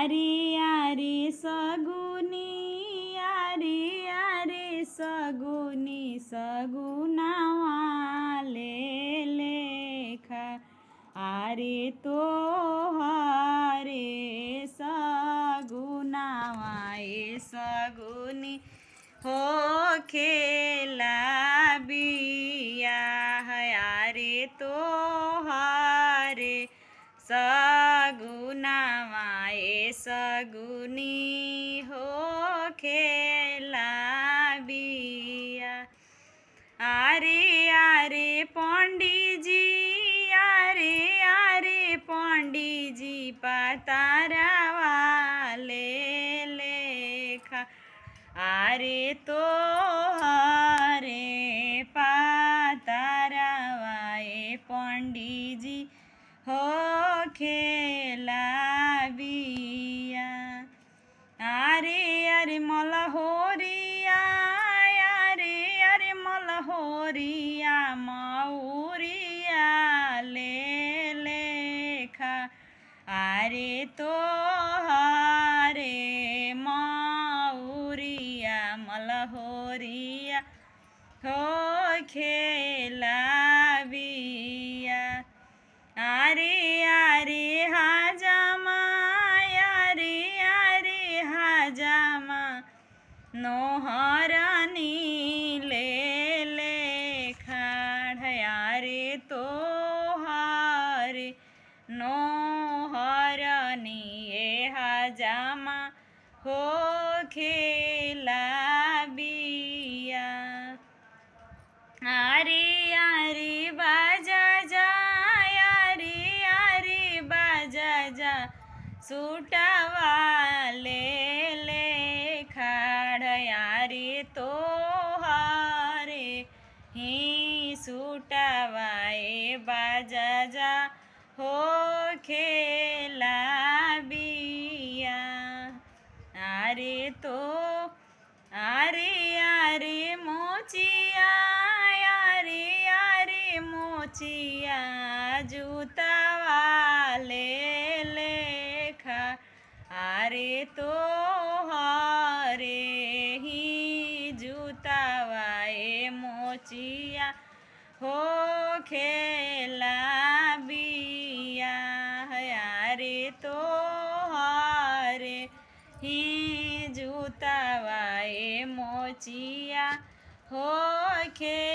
आरे सगुनी आरे सगुनी सगुनावा लेखा आरे तो हरे सगुनावा सगुनी हो खेला बिया आरे तो हरे सगुनावा सगुनी हो खेला बिया आरे पंडीजी आरे पंडीजी पतारा वाले लेखा आरे तो हरे पातारा वाए पंडीजी हो खेला बिया आरे मलहोरिया आरे मलहोरिया मौरिया लेखा आरे तो हरे मौरिया मलहोरिया हो खेला बिया आरे हाजामा आरे हाजामा नोहरनी लेखा आरे तो हरे नोहरनी हाजामा हो खेला बिया आरे बाजा जा आरे बाजा जा सूटावा लेखा आरे तो हरे ही सूटावा बाजा जा हो खेला बिया आरे तो आरे मोचिया आरे मोचिया जूता वाले लेखा आरे तो हरे ही जूता वाए मोचिया हो खेला बिया आरे तो हरे ही जूता वाए मोचिया हो खे